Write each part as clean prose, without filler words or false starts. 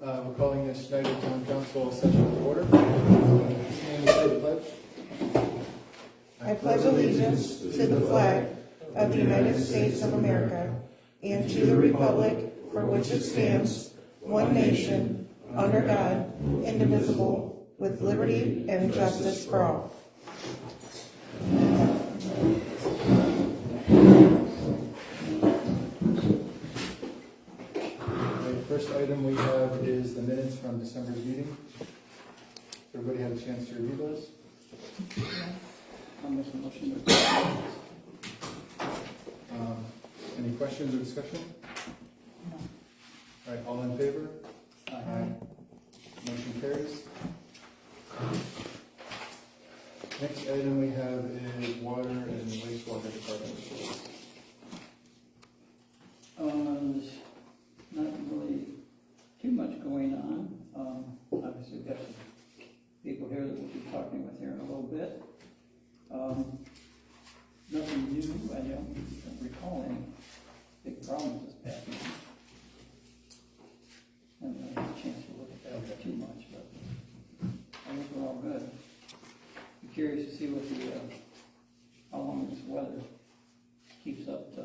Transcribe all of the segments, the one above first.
We're calling this Schneider Town Council session to order. Stand and say the pledge. I pledge allegiance to the flag of the United States of America and to the republic for which it stands, one nation, under God, indivisible, with liberty and justice for all. The first item we have is the minutes from December's meeting. Everybody had a chance to review those? I'll make a motion to Any questions or discussion? All right, all in favor? Aye. Motion carries. Next item we have is water and wastewater department reports. There's not really too much going on. Obviously, we've got some people here that we'll be talking with here in a little bit. Nothing new. I don't recall any big problems this past week. I haven't really had a chance to look at that too much, but I think we're all good. Be curious to see what the how long this weather keeps up to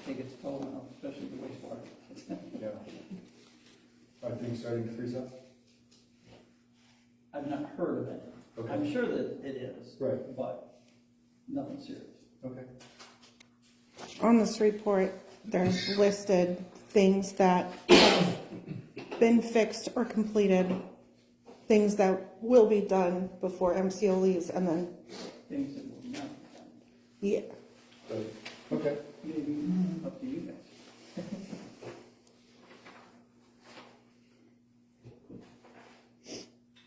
take its toll now, especially the wastewater. Yeah. Are things starting to freeze up? I've not heard of it. Okay. I'm sure that it is. Right. But nothing serious. Okay. On this report, there's listed things that have been fixed or completed, things that will be done before MCO leaves, and then, Things that will not be done. yeah. Okay. Maybe up to you guys.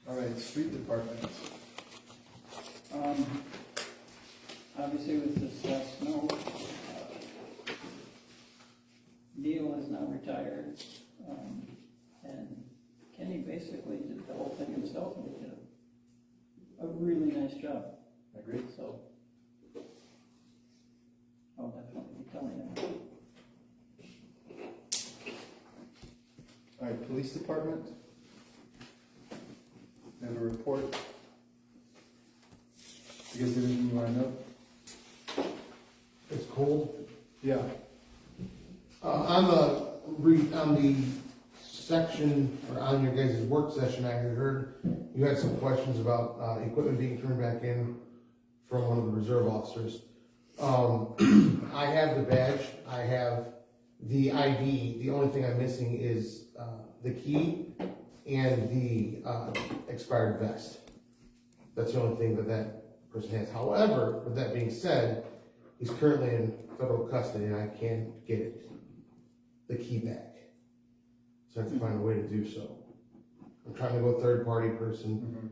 All right, street department. Obviously with this snow, Neil is now retired, and Kenny basically did the whole thing himself, and he did a really nice job. I agree. So I'll definitely be telling him. All right, police department. We have a report. You guys have anything you want to know? It's cold. Yeah. On the section, or on your guys' work session, I had heard you had some questions about equipment being turned back in from one of the reserve officers. I have the badge, I have the ID, the only thing I'm missing is the key and the expired vest. That's the only thing that person has. However, with that being said, he's currently in federal custody and I can't get the key back. So I have to find a way to do so. I'm trying to go third party person. Mm-hmm.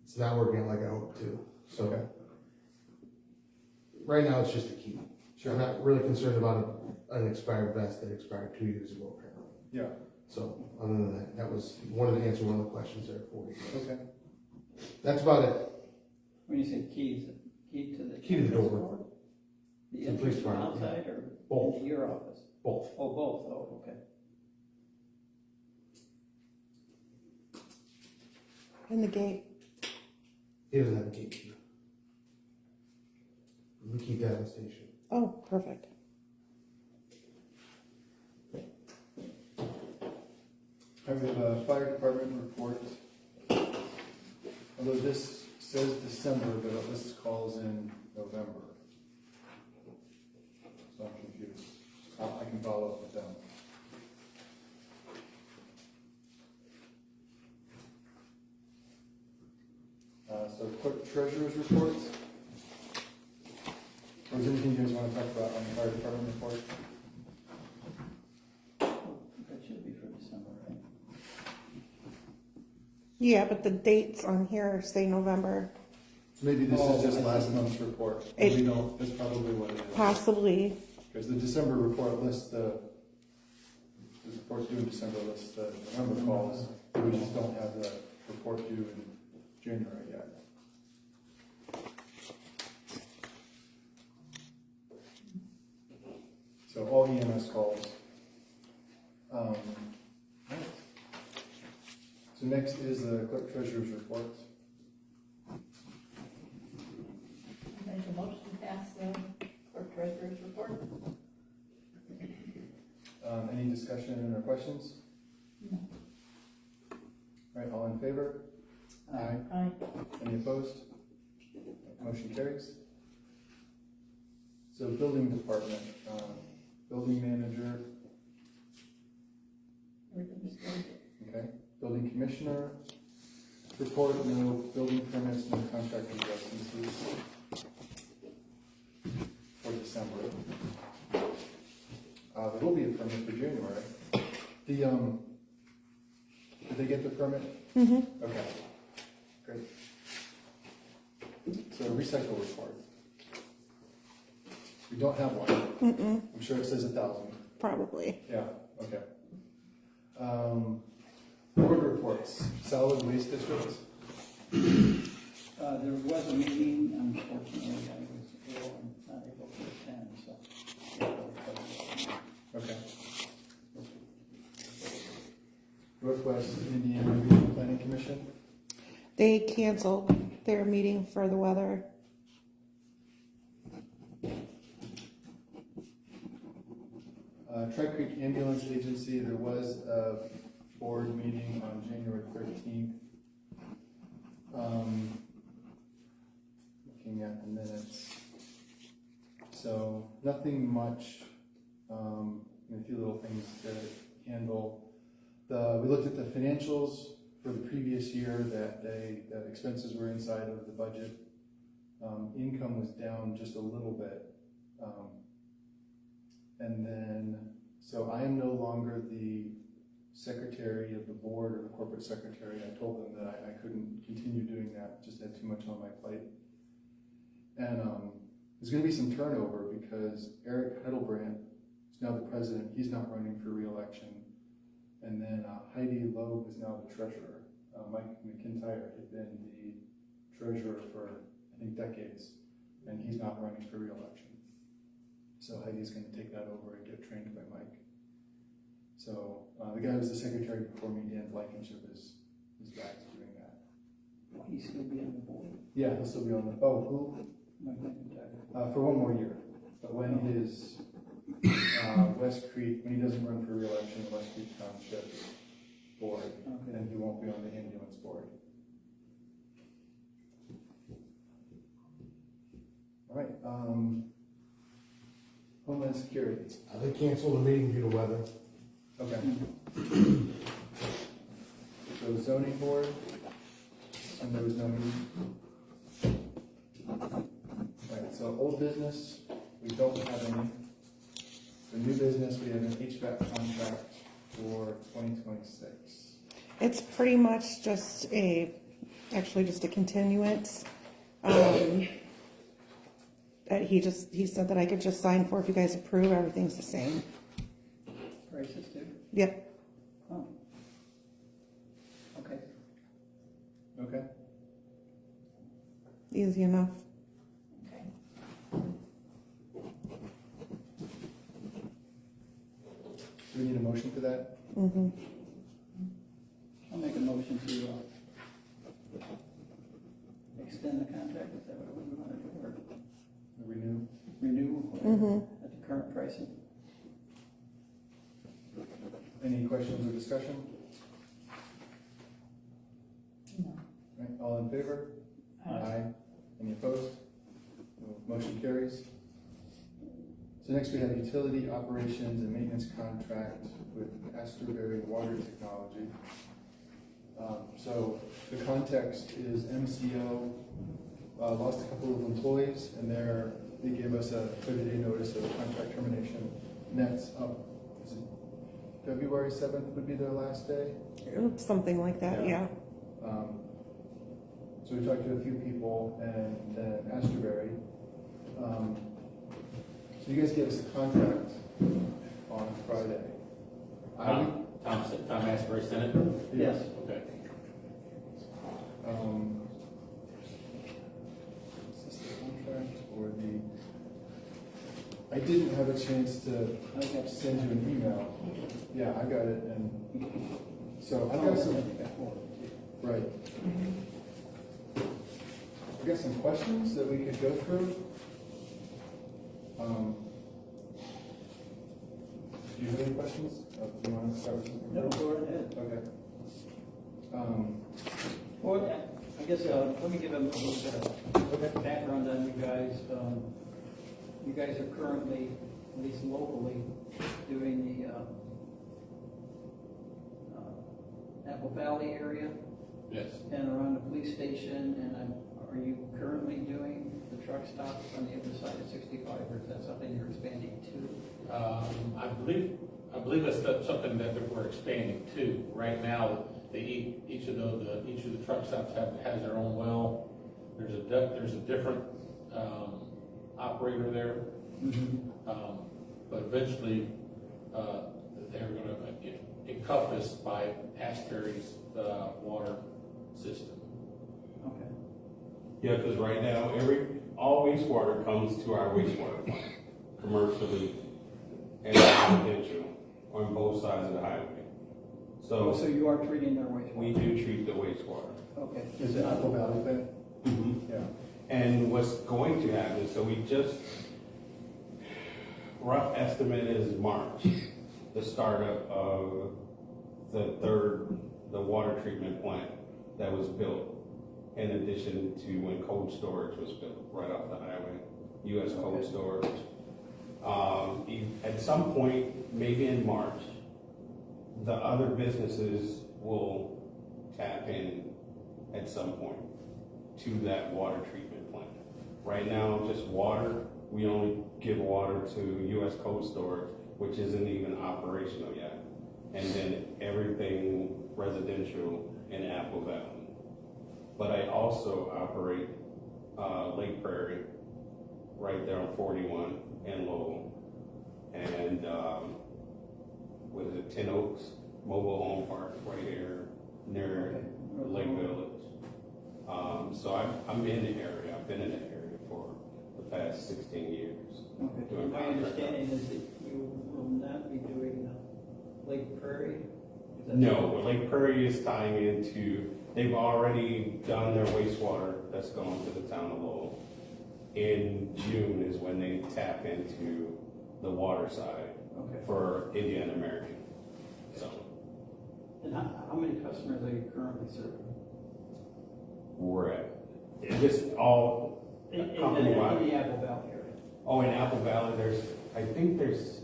It's not working out like I hoped to. So Okay. right now it's just a key. Sure. I'm not really concerned about an expired vest that expired 2 years ago apparently. Yeah. So other than that, that was one of the answer one of the questions there for you. Okay. That's about it. When you say keys, key to the Key to the door. door? The The police entrance from department, yeah. outside or Both. into your office? Both. Oh, both. Oh, okay. And the gate. He doesn't have a gate key. We keep that in the station. Oh, perfect. I have a fire department report. Although this says December, but it lists calls in November. So I'm confused. I can follow up with them. So clerk treasurer's report. Or is there anything you guys want to talk about on the fire department report? That should be for December, right? Yeah, but the dates on here say November. So maybe this is just I last see. month's report. It- We don't, that's probably what it is. Possibly. Because the December report lists the report's due in December lists the November calls. We just don't have the report due in January yet. So all EMS calls Right. So next is the clerk treasurer's report. Make a motion to pass the clerk treasurer's report? Any discussion or questions? No. All right, all in favor? Aye. Aye. Any opposed? Motion carries. So building department, building manager, Everything's good. okay. Building commissioner, report, no building permits, no contractor licenses for December. There will be a permit for January. Did they get the permit? Mm-hmm. Okay, great. So recycle report. We don't have one. Mm-mm, I'm sure it says 1,000. probably. Yeah, okay. Board reports, solid waste district. There was a meeting, unfortunately, I was ill and not able to attend, so. Okay. Northwest Indiana Regional Planning Commission. They canceled their meeting for the weather. Tri Creek Ambulance Agency, there was a board meeting on January 13th. Looking at the minutes. So nothing much, a few little things to handle. We looked at the financials for the previous year, that expenses were inside of the budget. Income was down just a little bit. And then, so I am no longer the secretary of the board or the corporate secretary. I told them that I couldn't continue doing that, just had too much on my plate. And there's gonna be some turnover because Eric Heidelbrand is now the president, he's not running for re-election. And then Heidi Loeb is now the treasurer. Mike McIntyre had been the treasurer for, I think, decades, and he's not running for re-election. So Heidi's gonna take that over and get trained by Mike. So the guy who was the secretary before me, Dan Blankenship, is back to doing that. Will he still be on the board? Yeah, he'll still be on the, who? Mike McIntyre. For one more year. But when his West Creek, when he doesn't run for re-election, the West Creek Township board, Okay. then he won't be on the ambulance board. All right, Homeland Security. They canceled the meeting due to weather. Okay. So zoning board, and there was no meeting. Right, so old business, we don't have any. For new business, we have an HVAC contract for 2026. It's pretty much just actually just a continuance. That he said that I could just sign for if you guys approve, everything's the same. Prices too? Yep, Oh. Okay. Okay, easy enough. Okay. do we need a motion for that? Mm-hmm. I'll make a motion to extend the contract, is that what we want to do, or Renew? renew Mm-hmm. at the current pricing? Any questions or discussion? No. Right, all in favor? Any opposed? No, motion carries. So next we have utility operations and maintenance contract with Astorberry Water Technology. So the context is MCO lost a couple of employees, and they gave us a 30-day notice of contract termination. And that's up, is it February 7th would be their last day? Something like that, yeah. So we talked to a few people, and then Astorberry. So you guys gave us a contract on Friday. Tom Asbury sent it? Yes. Okay. Is this the contract or the? I didn't have a chance to Okay. send you an email. Yeah, I got it, and so I've got some, right. I got some questions that we could go through. Do you have any questions? Do you want to start with something? No, go ahead. Okay. Well, I guess, let me give a little bit of background on you guys. You guys are currently, at least locally, doing the, Apple Valley area Yes. and around the police station, and are you currently doing the truck stops on the other side of 65, or is that something you're expanding to? I believe that's something that we're expanding to. Right now, each of the truck stops has their own well. There's a different operator there. But eventually, they're going to encompass by Asbury's water system. Okay. Yeah, because right now, all wastewater comes to our wastewater plant, commercially and residential, on both sides of the highway. So So you are treating their wastewater? we do treat the wastewater. Okay. Is it Apple Valley then? Yeah. And what's going to happen, so we just, rough estimate is March, the startup of the water treatment plant that was built, in addition to when cold storage was built right off the highway, U.S. cold storage. At some point, maybe in March, the other businesses will tap in at some point to that water treatment plant. Right now, just water, we only give water to U.S. cold storage, which isn't even operational yet. And then everything residential in Apple Valley. But I also operate Lake Prairie, right there on 41 and Lowell. And what is it, Ten Oaks Mobile Home Park right here near Lake Village. So I'm in the area. I've been in the area for the past 16 years. Okay. doing My contract understanding is that you will not be doing Lake Prairie? Is that- No, Lake Prairie is tying into, they've already done their wastewater that's going to the town of Lowell. In June is when they tap into the water side Okay. for Indian American. So And how many customers are you currently serving? we're at, just all In company-wide. the Apple Valley area? Oh, in Apple Valley, I think there's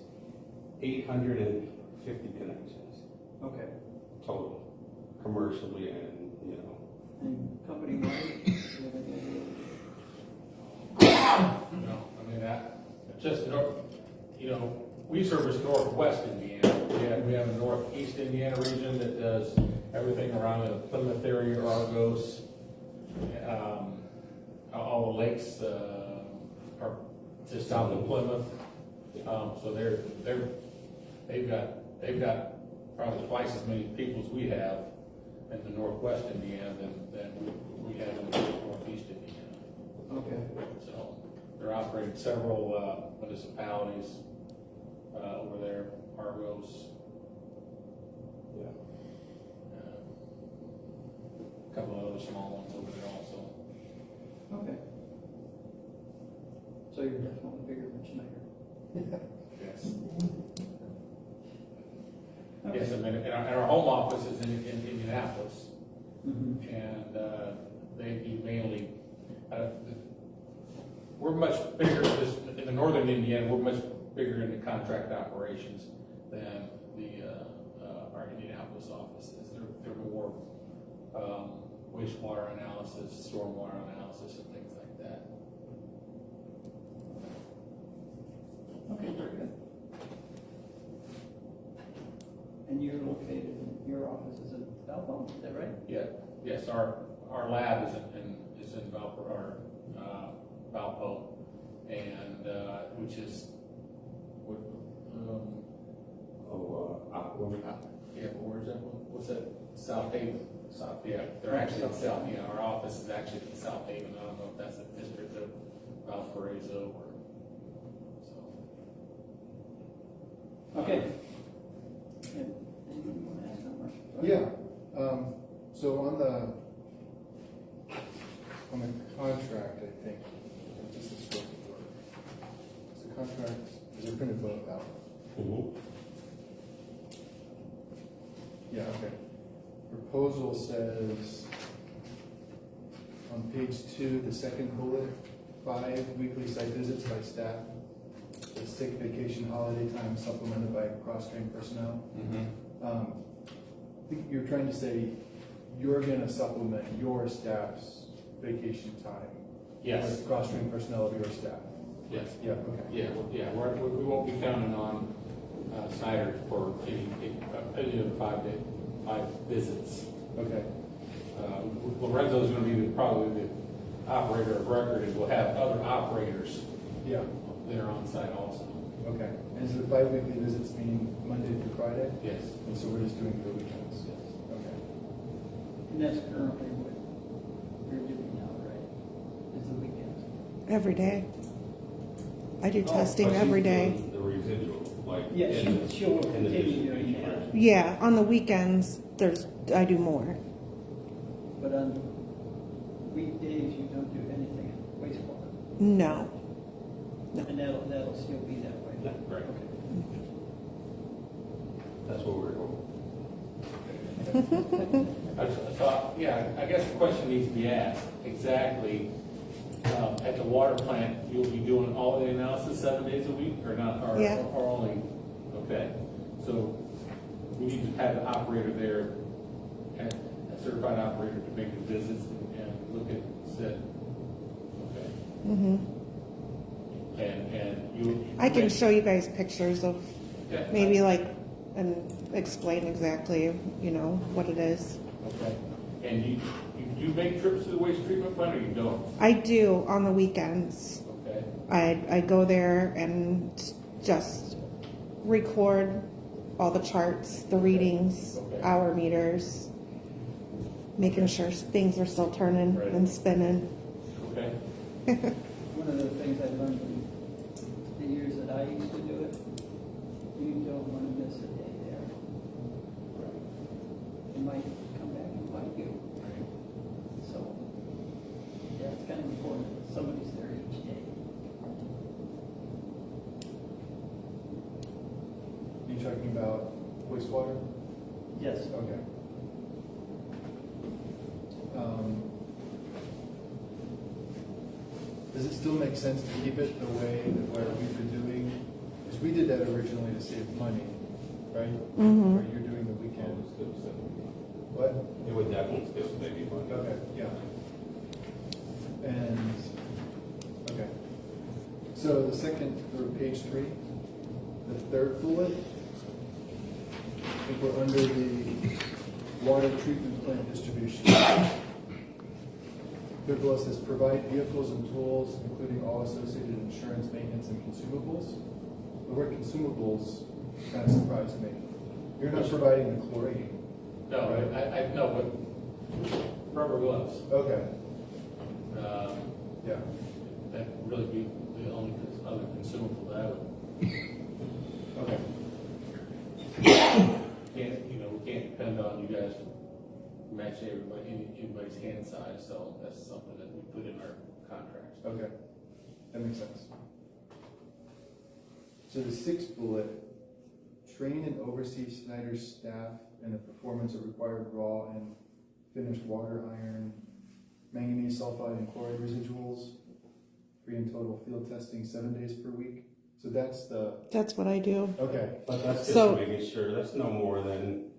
850 connections Okay. total, commercially and, And company-wide? Do you have any idea? I mean, just we service northwest Indiana. We have a northeast Indiana region that does everything around the Plymouth area, Argos, all the lakes are just south of Plymouth. So they've got probably twice as many people as we have in the northwest Indiana than we have in the northeast Indiana. Okay. So they're operating several municipalities over there, Argos, yeah. a couple of other small ones over there also. Okay. So you're definitely bigger than Schneider? Yes. Okay. Yes, I mean, and our home office is in Indianapolis, Mhm. and they do mainly, we're much bigger, in the northern Indiana, we're much bigger in the contract operations than our Indianapolis offices. They're more wastewater analysis, stormwater analysis, and things like that. Okay, very good. And you're located, your office is in Valpo, is that right? Yeah, yes, our lab is in Valpo, and which is yeah, but where's that one? What's that? South Haven. Yeah, they're actually in South. Yeah, our office is actually in South Haven. I don't know if that's the district of Valparaiso or so. Okay. Anything you want to ask them, or- Yeah, so on the contract, I think, this is what it's a contract, is it printed both out? Mhm. Yeah, okay. Proposal says, on page 2, the second bullet, 5 weekly site visits by staff. It's sick, vacation, holiday time supplemented by cross-trained personnel. I think you're trying to say you're gonna supplement your staff's vacation time. Yes, With cross-trained personnel of your staff. yes. Yeah, okay. Yeah, we won't be counting on Snyder for any of the 5 visits. Okay, Lorenzo's gonna be probably the operator of record, and we'll have other operators yeah, there on site also. okay. And so the 5 weekly visits mean Monday through Friday? Yes. And so we're just doing the weekends? Yes. Okay. And that's currently what you're doing now, right? Is the weekends. Every day. I do Oh, testing But she's every day. doing The residual, like. Yeah, in- she'll in the continue doing distribution, that. right? Yeah, on the weekends, I do more. But on weekdays, you don't do anything at wastewater. No. And that'll still be that way. Yeah, right. Okay. That's what we're going. I guess the question needs to be asked, exactly, at the water plant, you'll be doing all the analysis 7 days a week, or not, or Yeah. or only, okay? So, we need to have an operator there, and a certified operator to make the visits and look at said, okay? Hmm. And you. I can show you guys pictures of Okay. maybe like, and explain exactly, what it is. Okay, and you do make trips to the waste treatment plant, or you don't? I do on the weekends. Okay, I go there and just record all the charts, the readings, Okay. hour meters, making sure things are still turning Right. and spinning. okay. One of the things I learned in the years that I used to do it, you don't want to miss a day there. You might come back and bite you. So, yeah, it's kind of important that somebody's there each day. You talking about wastewater? Yes. Okay. Does it still make sense to keep it the way that where we've been doing? Because we did that originally to save money, right? Mhm. Where you're doing the weekend. Still seven. What? It would definitely still save you money. Okay, yeah. And, okay. So the second, or page 3, the third bullet, I think we're under the water treatment plant distribution. Third bullet says, provide vehicles and tools, including all associated insurance, maintenance, and consumables. The word consumables kind of surprised me. You're not providing the chlorine. No, I know, but rubber gloves, Okay, yeah. that would really be the only other consumable that I would, Okay. we can't depend on you guys to match anybody's hand size, so that's something that we put in our contracts. Okay, that makes sense. So the 6th bullet, train and oversee Snyder's staff in the performance of required raw and finished water, iron, manganese sulfide, and chloride residuals, free and total field testing 7 days per week. So that's the, That's what I do. okay, But that's just So- making sure, that's no more than,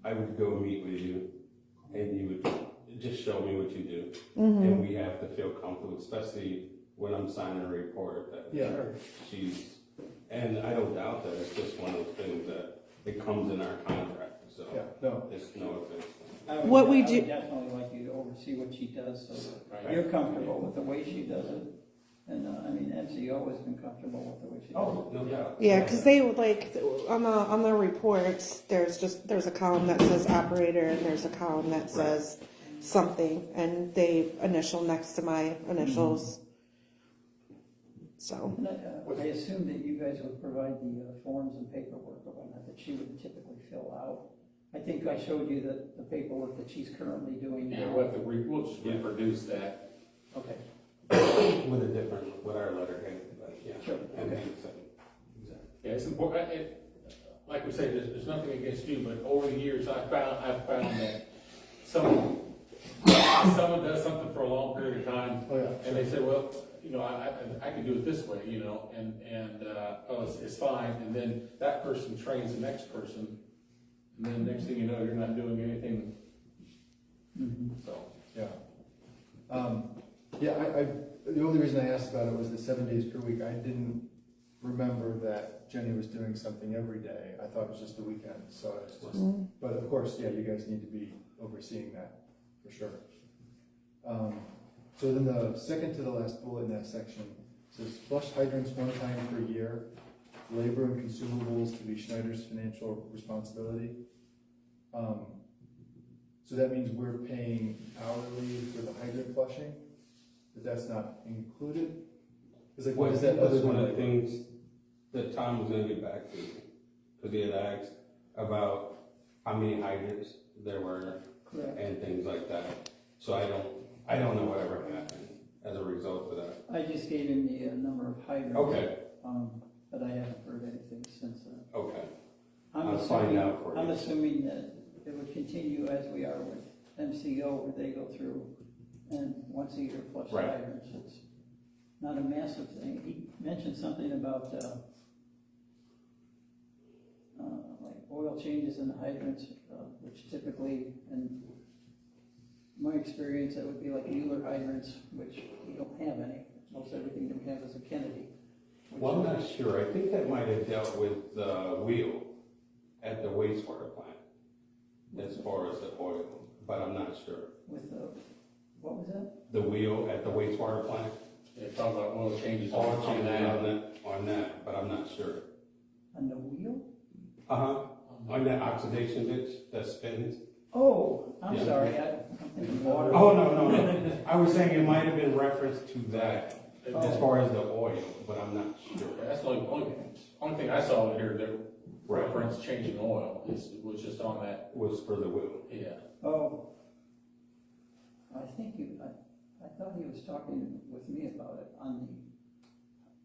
I would go meet with you, and you would just show me what you do. Mm-hmm. And we have to feel comfortable, especially when I'm signing a report that yeah, she's, and I don't doubt that, it's just one of those things that it comes in our contract, so yeah, no, it's no offense. What we I do- would definitely like you to oversee what she does, so that Right. you're comfortable with the way she does it. And, MCO has been comfortable with the way she does it. Oh, no doubt. Yeah, because they would like on the reports. There's a column that says operator and there's a column that says something, and they initial next to my initials. So, And I assume that you guys would provide the forms and paperwork or whatnot that she would typically fill out. I think I showed you the paperwork that she's currently doing Yeah, now. we'll just reproduce that. Okay, with our letterhead, but yeah. Sure, And okay. Yeah, it's important, like we say, there's nothing against you, but over the years, I've found that someone does something for a long period of time, Oh, yeah. and they say, well, you know, I can do it this way, you know, oh, it's fine, and then that person trains the next person, and then next thing you know, you're not doing anything, so. Yeah. The only reason I asked about it was the 7 days per week. I didn't remember that Jenny was doing something every day. I thought it was just the weekend, so it's just, but of course, yeah, you guys need to be overseeing that, for sure. So then the second to the last bullet in that section says flush hydrants one time per year, labor and consumables to be Schneider's financial responsibility. So that means we're paying hourly for the hydrant flushing, but that's not included? It's like, what is that other That's than one of the labor? things that Tom was gonna get back to, because he had asked about how many hydrants there were correct. and things like that. So I don't know whatever happened as a result of that. I just gave him the number of hydrants. Okay, But I haven't heard anything since then. okay. I'm I'll find assuming- out for you. I'm assuming that it would continue as we are with MCO, where they go through and once a year flush Right. hydrants. It's not a massive thing. He mentioned something about, like oil changes in the hydrants, which typically, in my experience, that would be like Mueller hydrants, which we don't have any. Most everything that we have is a Kennedy. which Well, I'm is- not sure. I think that might have dealt with the wheel at the wastewater plant as far as the oil, but I'm not sure. With the, what was that? The wheel at the wastewater plant? Yeah, talk about oil changes All on changes that. on that, but I'm not sure. On the wheel? Uh-huh, on that oxidation ditch that spins. Oh, I'm Yeah. sorry, I'm thinking water. Oh, no. I was saying it might have been reference to that as far as the oil, but I'm not sure. Yeah, that's the only thing I saw in here that reference changing oil was just on that, Was for the wheel. yeah. Oh. I think I thought he was talking with me about it on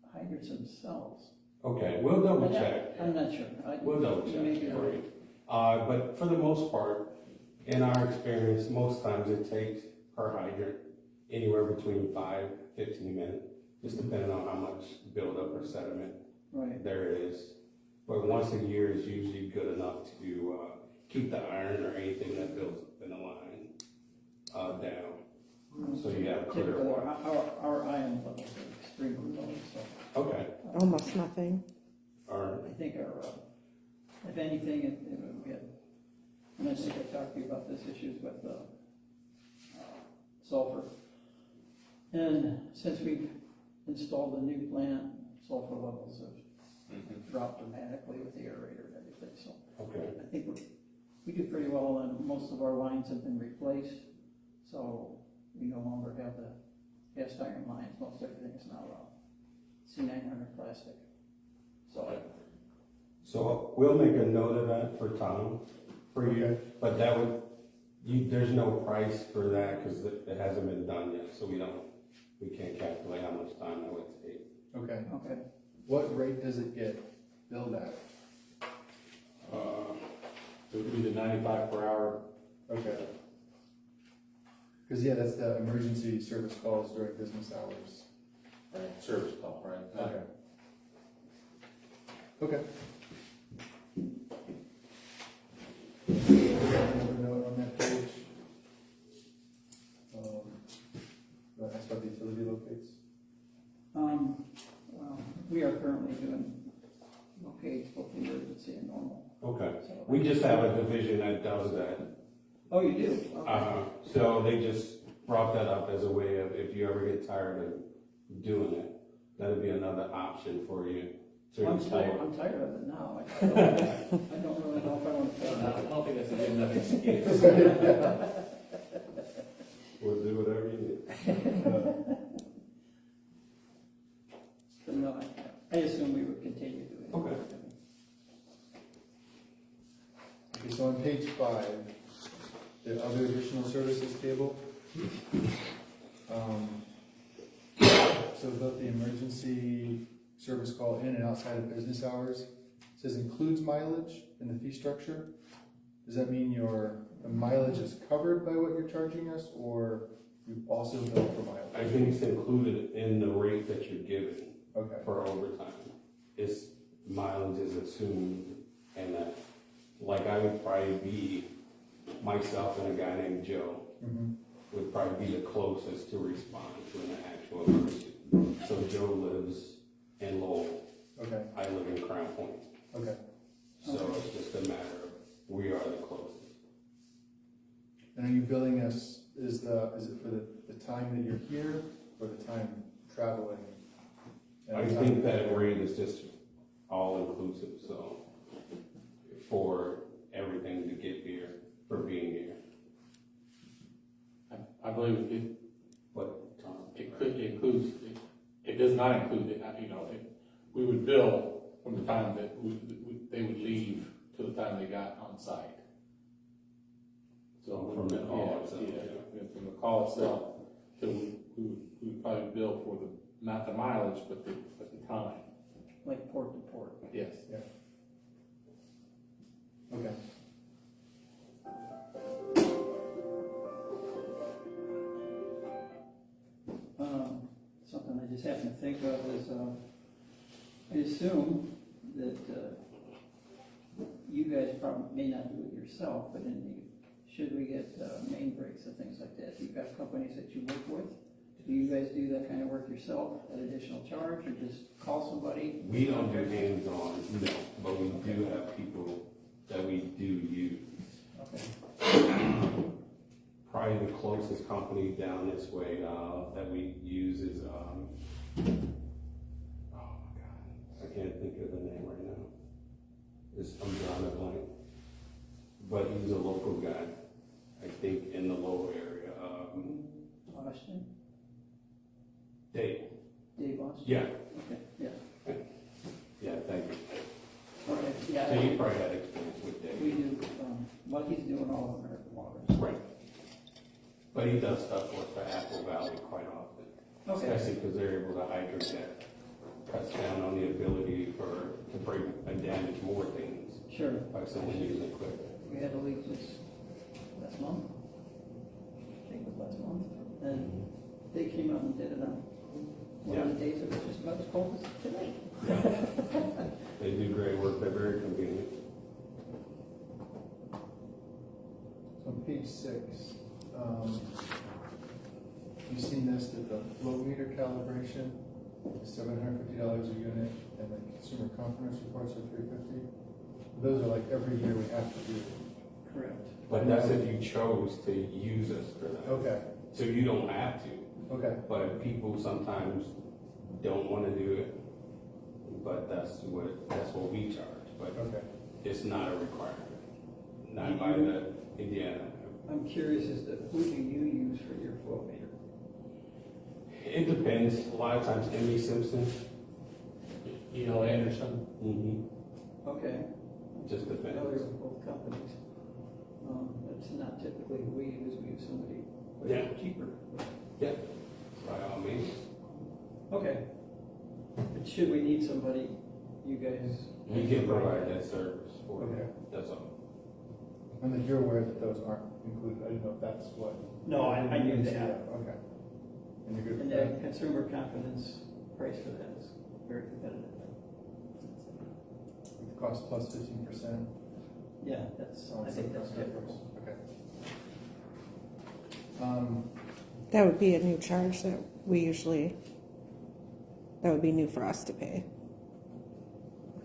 the hydrants themselves. Okay, we'll double check. I'm not sure. We'll double You check may be for right. you. But for the most part, in our experience, most times it takes per hydrant anywhere between 5-15 minutes, just depending on how much buildup or sediment Right, there is. But once a year is usually good enough to keep the iron or anything that builds up in the line down. So you have clear typical, water. our iron levels are extremely low, so Okay, almost nothing. all right. I think our, if anything, we had, and I think I talked to you about this issues with sulfur. And since we've installed a new plant, sulfur levels have dropped dramatically with the aerator and everything, so Okay. I think we do pretty well, and most of our lines have been replaced, so we no longer have the cast iron lines. Most everything is now C900 plastic. So we'll make a note of that for Tom, for you, Okay. but that would, there's no price for that because it hasn't been done yet, so we can't calculate how much time that would take. Okay. Okay, What rate does it get billed at? It would be the 95 per hour. Okay. Because, yeah, that's the emergency service calls during business hours. Right, service call, right? Okay. Okay. Another note on that page. Do I ask about the utility locates? well, we are currently doing locates, both emergency and normal. Okay. So- We just have a division that does that. Oh, you do? Okay. So they just brought that up as a way of, if you ever get tired of doing it, that'd be another option for you to I'm tired explore. of it now. I don't really know if I want to. I don't think that's a good enough excuse. We'll do whatever you need. page 5, the other additional services table. So about the emergency service call in and outside of business hours, it says includes mileage in the fee structure. Does that mean the mileage is covered by what you're charging us, or you also bill for mileage? I think it's included in the rate that you're given Okay, for overtime. It's mileage is assumed, and that, like I would probably be, myself and a guy named Joe mhm, would probably be the closest to respond to an actual emergency. So Joe lives in Lowell, okay, I live in Crown Point, okay. so it's just a matter of, we are the closest. And are you billing us, is it for the time that you're here, or the time traveling? And I the time think that that you're- rate is just all inclusive, so for everything to get here, for being here. I believe it, But, Tom? it includes, it does not include it, we would bill from the time that they would leave to the time they got on site. So From the call itself, yeah, from the call itself, so we would probably bill for not the mileage, but the time. Like port to port. Yes. Yeah. Okay. Something I just happened to think of is, I assume that, you guys probably may not do it yourself, but should we get, main breaks and things like that, you've got companies that you work with? Do you guys do that kind of work yourself at additional charge, or just call somebody? We don't do hands-on, no, but we do have people that we do use. Okay. Probably the closest company down this way, that we use is, oh my God, I can't think of the name right now. I'm drawing a blank. But he's a local guy, I think in the Lowell area, Austin, Dave, Dave Austin? yeah, Okay, yeah, yeah, thank you. okay, So yeah. you probably had experience with We Dave. do, well, he's doing all of American Waters. Right. But he does stuff for Apple Valley quite often. Okay, Especially because they're able to hydrant that, cuts down on the ability to break and damage more things sure. by someone using equipment. We had a leak this last month. I think it was last month. And they came out and did it on one of the days it was just about as cold as tonight. They do great work, they're very convenient. On page 6, you've seen this, that the flow meter calibration is $750 a unit, and the consumer confidence reports are $350. Those are like every year we have to do. Correct. But that's if you chose to use us for that. Okay, So you don't have to, okay, but people sometimes don't want to do it. But that's what we charge, but okay. it's not a requirement. Not by the Indiana. I'm curious as to who do you use for your flow meter? It depends, a lot of times Emmy Simpson. E.L. Anderson. Mm-hmm. Okay. Just I'm depends. familiar with both companies. It's not typically who we use somebody Yeah. cheaper. Yeah, by all means. Okay. But should we need somebody, you guys? We can provide that service for Okay. you, that's all. And then you're aware that those aren't included, I didn't know if that's what. No, I knew that. Okay. And you're good And with that? the consumer confidence price for that is very competitive. With the cost plus 15%? Yeah, I think that's typical. Okay. That would be a new charge that that would be new for us to pay.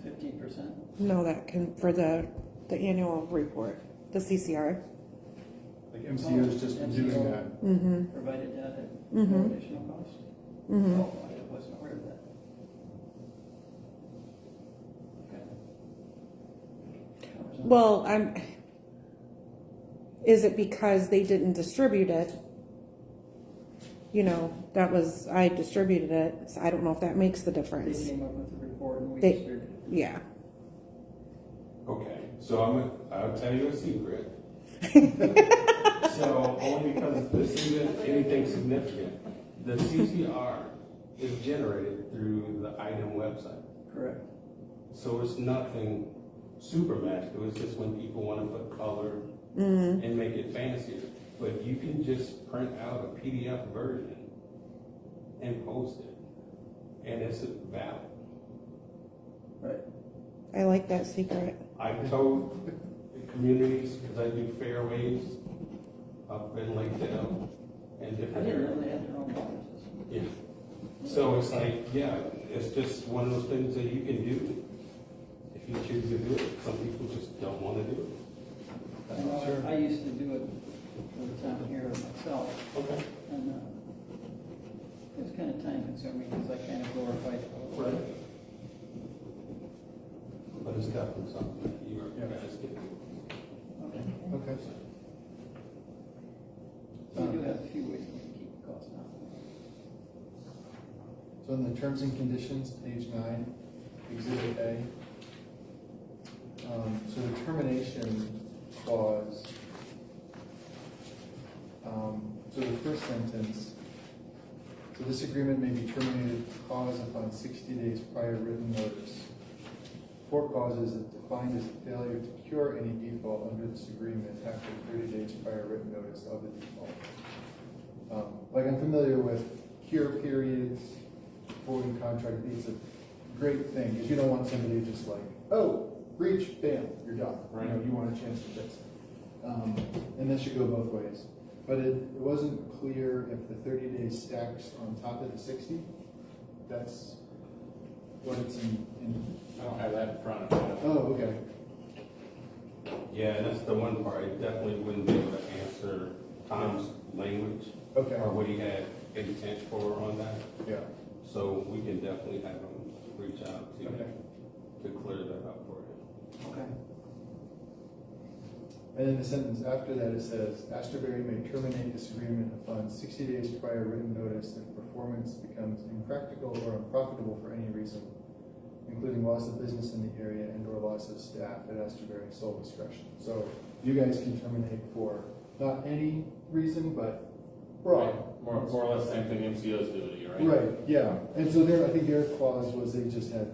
15%? No, that can, for the annual report, the CCR. Like MCO's just been doing MCO. that. Mm-hmm. Provided that at Mhm. no additional cost? Mm-hmm. Oh, I wasn't aware of that. Okay. Well, is it because they didn't distribute it? You know, I distributed it, so I don't know if that makes the They difference. came up with the report and we They- distributed it. Yeah. Okay, So I'll tell you a secret. So only because this isn't anything significant, the CCR is generated through the item website. Correct. So it's nothing super magical, it's just when people wanna put color and make it fancier. But you can just print out a PDF version and post it, and it's valid. Right. I like that secret. I've told the communities, because I do fairways up in Lakedale and I different didn't areas. know they had their own offices. Yeah. So it's like, yeah, it's just one of those things that you can do if you choose to do it. Some people just don't want to do it. I know, I used to do it for the town here myself, Okay. and it was kind of time consuming because I kind of glorified it a little bit. But it's definitely something that you guys can do. Okay. Okay. So we do have a few ways we can keep the cost down. So in the terms and conditions, page 9, exhibit A. So the termination clause, so the first sentence, so this agreement may be terminated cause upon 60 days prior written notice. For causes is defined as a failure to cure any default under this agreement after 30 days prior written notice of the default. Like I'm familiar with cure periods, voiding contract, it's a great thing, because you don't want somebody just like, oh, breach, bam, you're done. You know, you want a chance to fix it. And that should go both ways. But it wasn't clear if the 30 days stacks on top of the 60. That's what it's in. I don't have that in front of me. Oh, okay. Yeah, and that's the one part. I definitely wouldn't be able to answer Tom's language Okay. or what he had intent for on that. Yeah. So we can definitely have him reach out to you Okay. to clear that up for you. Okay. And then the sentence after that, it says, Astorberry may terminate this agreement upon 60 days prior written notice if performance becomes impractical or unprofitable for any reason, including loss of business in the area and or loss of staff at Astorberry's sole discretion. So you guys can terminate for not any reason, but broad. More or less same thing MCOs do to you, right? Right, yeah. And so there, I think their clause was they just had,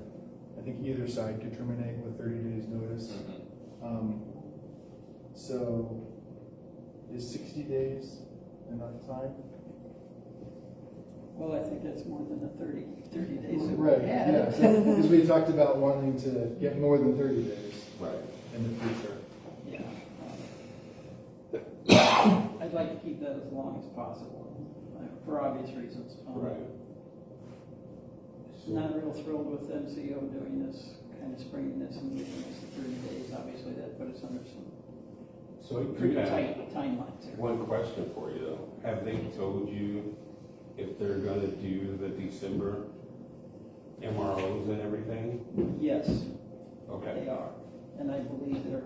I think either side could terminate with 30 days notice. Mhm. So is 60 days enough time? Well, I think that's more than the 30 days that we Right, had. yeah, because we talked about wanting to get more than 30 days Right. in the future. Yeah. I'd like to keep that as long as possible, for obvious reasons. Not real thrilled with MCO doing this, kind of springing this and giving us the 30 days. Obviously, that put us under some So you pretty have tight timelines here. one question for you though. Have they told you if they're gonna do the December MROs and everything? Yes, Okay. they are. And I believe they're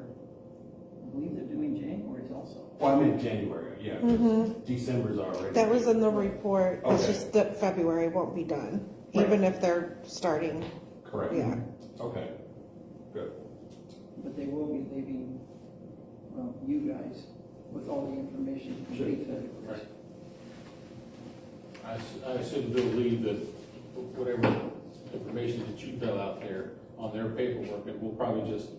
doing January's also. Well, I'm in January, yeah. 'Cause December's already. That was in the report. It's Okay. just that February won't be done, Right. even if they're starting. Correct. Yeah. Okay, good. But they will be leaving, you guys with all the information to Sure. complete February. Right. I shouldn't believe that whatever information that you fill out there on their paperwork, and we'll probably just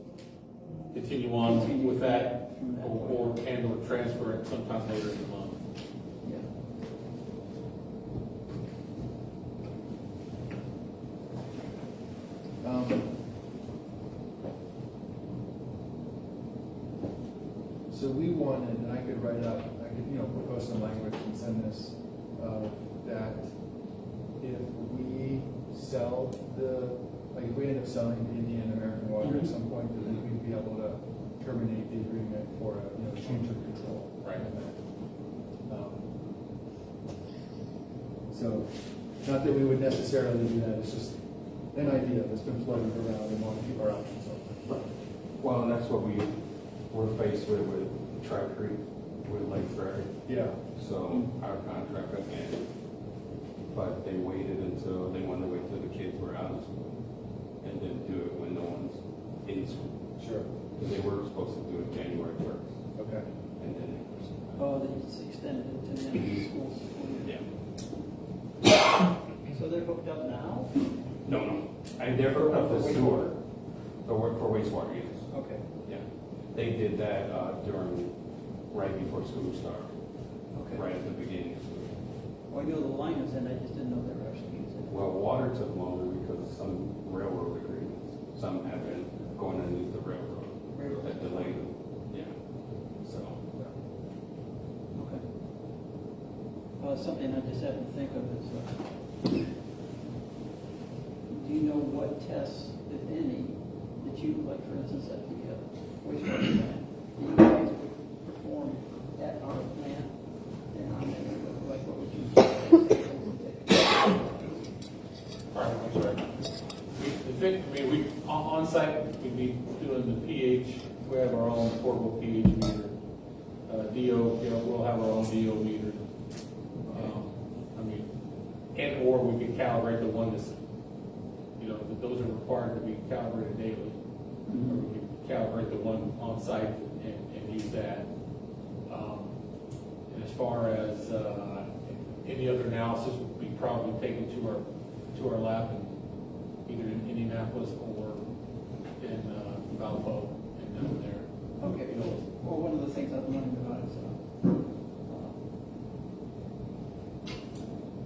continue on with that From that or point. handle it, transfer it sometime later in the month. Yeah. So we wanted, and I could write up, I could, propose some language and send this, that if we sell if we end up selling to Indian American Water at some point, then we'd be able to terminate the agreement for a, change of control. Right. So, not that we would necessarily do that, it's just an idea that's been floating around and want to keep our options open. Well, and that's what we're faced with Tri Creek, with Lake Prairie. Yeah. So our contract got ended, but they waited until, they wanted to wait till the kids were out of school and then do it when no one's in school. Sure. They were supposed to do it January first, Okay. and then they Oh, they just extended it to the end of the school year. yeah. So they're hooked up now? No, they're hooked up to sewer, the work for wastewater use. Okay, Yeah, they did that right before school started, okay. right at the beginning of school. Well, I knew the line was in, I just didn't know they were actually using it. Well, water took longer because of some railroad agreements. Some have been going underneath the railroad that delayed them. Yeah, so. Okay. Something I just happened to think of is, do you know what tests, if any, that you, like, for instance, at the wastewater plant, you guys would perform at our plant? And I'm like, what would you say? Pardon, I'm sorry. We, on site, we'd be doing the pH, we have our own portable pH meter. DO, we'll have our own DO meter. And/or we could calibrate the one that's, those are required to be calibrated daily. Or we could calibrate the one on site and use that. And as far as, any other analysis, would be probably taken to our lab in either in Indianapolis or in, Valpo and down there. Okay, well, one of the things I was wondering about is,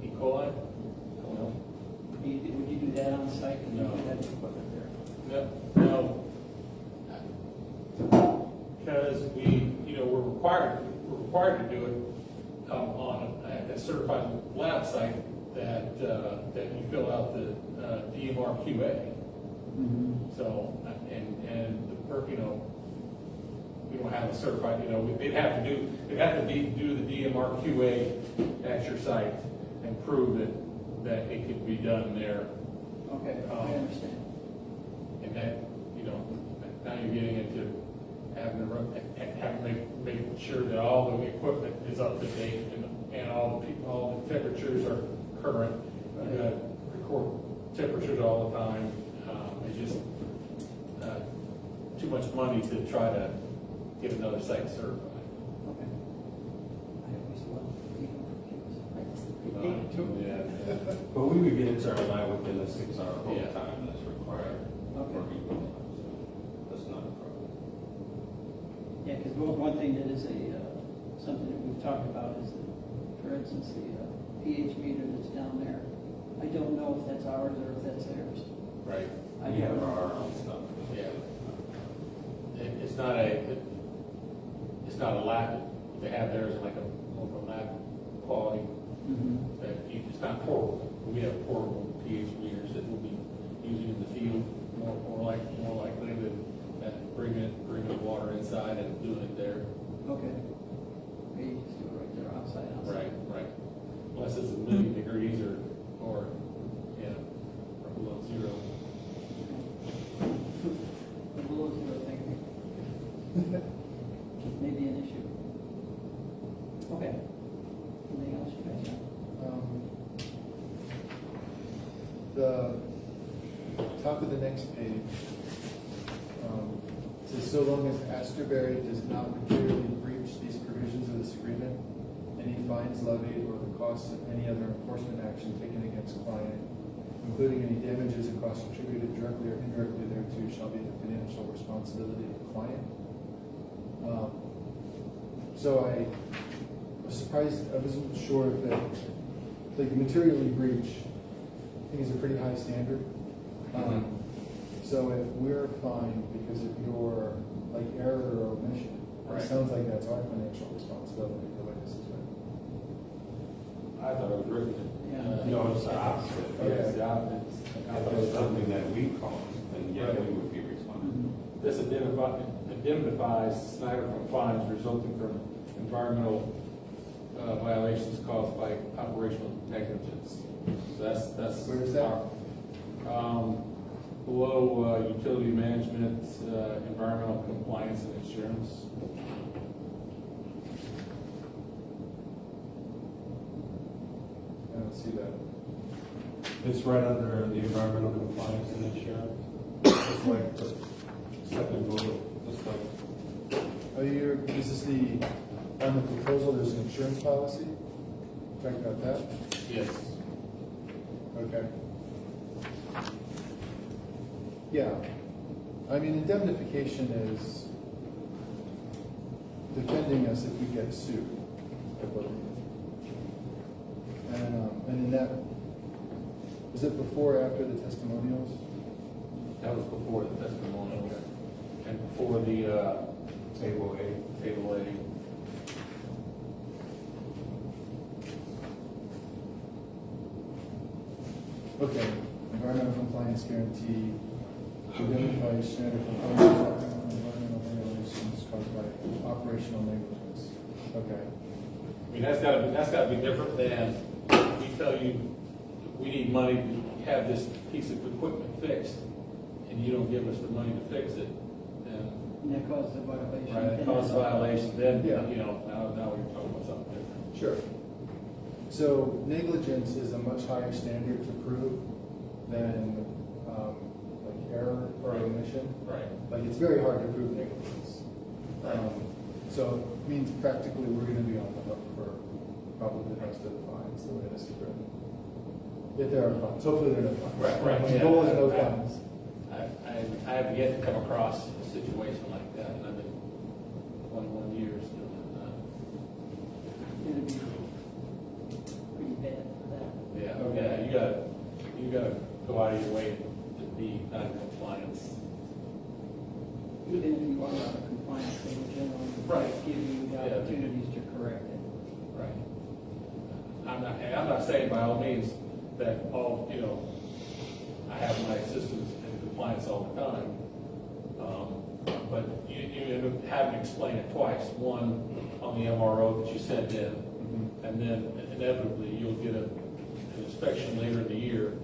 E. coli? would you do that on site? And No. you have the equipment there? No. Because we're required to do it on a certified lab site that you fill out the DMR QA. So, and we don't have a certified, they'd have to do the DMR QA at your site and prove that it could be done there. Okay, I understand. And that, now you're getting into having to make sure that all the equipment is up to date and all the temperatures are current. You gotta record temperatures all the time. It's just, too much money to try to get another site certified. Okay. I always love people confused. Yeah. But we would get it certified within a 6-hour hold Yeah. time that's required Okay. for people. So that's not a problem. Yeah, because one thing that is something that we've talked about is, that, for instance, the pH meter that's down there. I don't know if that's ours or if that's theirs. Right. I We have don't know. our own stuff. Yeah. It's not a lab, they have theirs like more of a lab quality, it's not portable. We have portable pH meters that we'll be using in the field, more likely than bringing water inside and doing it there. Okay. Okay, you just do it right there outside. Right. Unless it's 1,000,000 degrees or below zero. The below zero thing may be an issue. Okay. Anything else you guys have? The top of the next page, says so long as Astorberry does not materially breach these provisions of this agreement, any fines levied or the costs of any other enforcement action taken against client, including any damages and costs attributed directly or indirectly thereto, shall be the financial responsibility of the client. So I was surprised, I wasn't sure if that, like, materially breach, I think is a pretty high standard. So if we're fined because of your, like, error or omission, Right. it sounds like that's our financial responsibility the way this is written. I thought it was written. No, it's the opposite. Yeah, it's the opposite. If it was something that we caused, then yeah, we would be responsible. This indemnifies Snyder from fines resulting from environmental violations caused by operational negligence. So that's. Where is that? Below utility management, environmental compliance and insurance. I don't see that. It's right under the environmental compliance and insurance. It's like the second bullet, the Is this on the proposal, there's an insurance policy? Talking about that? Yes. Okay. Yeah, I mean, indemnification is defending us if we get sued, I believe. And in that, is it before or after the testimonials? That was before the testimonial, and before the, Table A. table A. Okay, environmental compliance guarantee, identify standard compliance, environmental regulations caused by operational negligence. Okay, I mean, that's gotta be different than, we tell you, we need money to have this piece of equipment fixed, and you don't give us the money to fix it, then, And that causes a violation. right, it causes a violation, then, Yeah. you know, now we're talking about something different. sure. So negligence is a much higher standard to prove than, like error or omission. Right. Like, it's very hard to prove negligence. So it means practically we're gonna be on the hook for probably the rest of the fines, the way this is written. If there are fines, hopefully there are no fines. Right, The yeah. goal is no fines. I have yet to come across a situation like that, and I've been 21 years doing that. It'd be pretty bad for that. Yeah, you gotta go out of your way to be not in compliance. Even if you are out of compliance, they will generally Right. give you the Yeah. opportunities to correct it. Right. I'm not saying by all means that I have my systems in compliance all the time. But you end up having to explain it twice. One, on the MRO that you sent in, and then inevitably you'll get an inspection later in the year,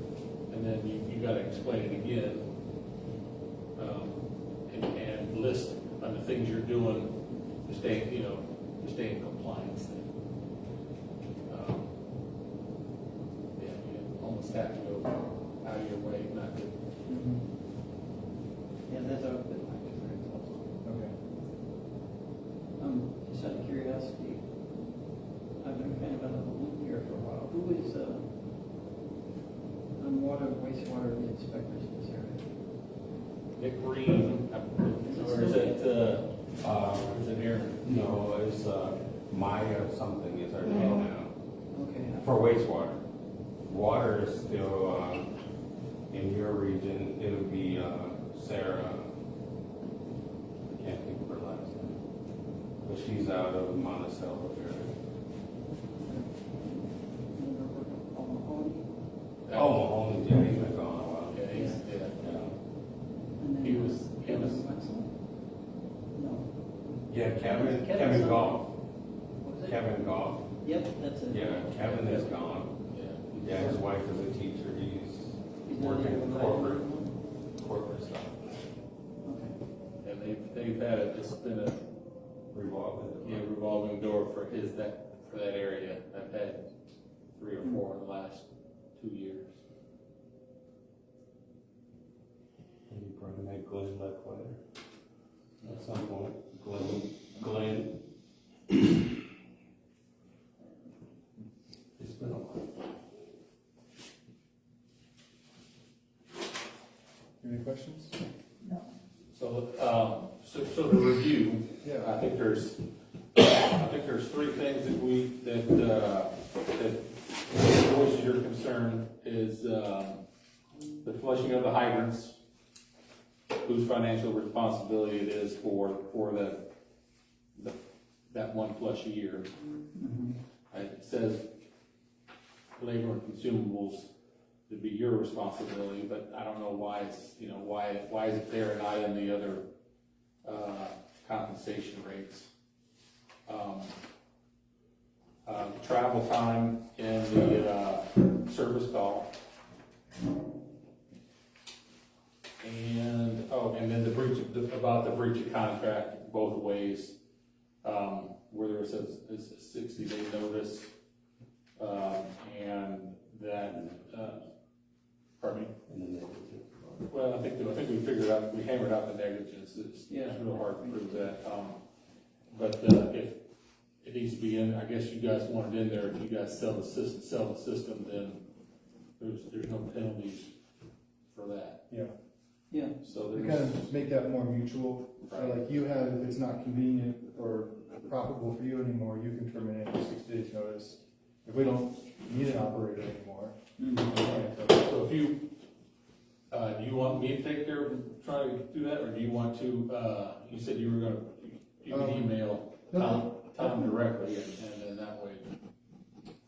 and then you gotta explain it again. And list on the things you're doing to stay in compliance then. Yeah, you almost have to go out of your way not to. Yeah, that's always been my experience also. Okay. Just out of curiosity, I've been kind of out of the loop here for a while. Who is, on water, wastewater inspectors in this area? Nick Green, or is it Aaron? No, it's, Maya something is our name now. Okay. For wastewater. Water is still, in your region, it'll be, Sarah, I can't think of her last name, but she's out of Monticello area. Oh, Mahoney, yeah, he's been gone a while. Yeah, he's, yeah. And then He was- Kevin Wetzel? No. Yeah, Kevin Kevin something. Goff, What was it? Kevin Goff, Yep, that's it. yeah, Kevin is gone. Yeah. Yeah, his wife is a teacher, he's He's not there working with corporate stuff, Okay. And they've had it, it's been a revolving door for that area. I've had 3 or 4 in the last 2 years. And you probably make Glenn Leckwater at some point. Glenn. It's been a while. Any questions? No. So to review, Yeah. I think there's 3 things that voices your concern is, the flushing of the hydrants, whose financial responsibility it is for that one flush a year. It says labor and consumables to be your responsibility, but I don't know why it's, why is it there and not in the other, compensation rates? Travel time in the, service call. And then about the breach of contract both ways, where there says it's a 60-day notice, and that, pardon me? Well, I think we figured out, we hammered out the negligence, it's Yeah. real hard to prove that. But if it needs to be in, I guess you guys want it in there, if you guys sell the system, then there's no penalties for that. Yeah, Yeah, So we there's, kind of make that more mutual, so like you have, if it's not convenient or profitable for you anymore, you can terminate with 6 days notice. If we don't need an operator anymore, we can't. so if you, do you want me to take care of, try to do that, or do you want to, you said you were gonna, you can email Tom directly, and then that way.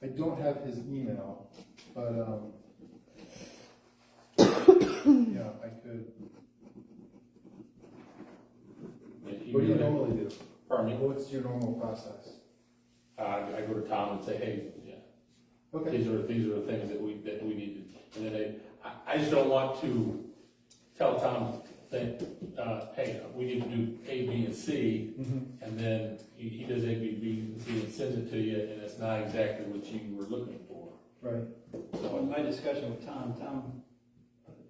I don't have his email, but, yeah, I could. What do you normally do? Pardon me? What's your normal process? I go to Tom and say, hey, yeah, Okay, these are the things that we need to, and then I just don't want to tell Tom that, hey, we need to do A, B, and C, mm-hmm. and then he does A, B, and C and sends it to you, and it's not exactly what you were looking for. Right, so in my discussion with Tom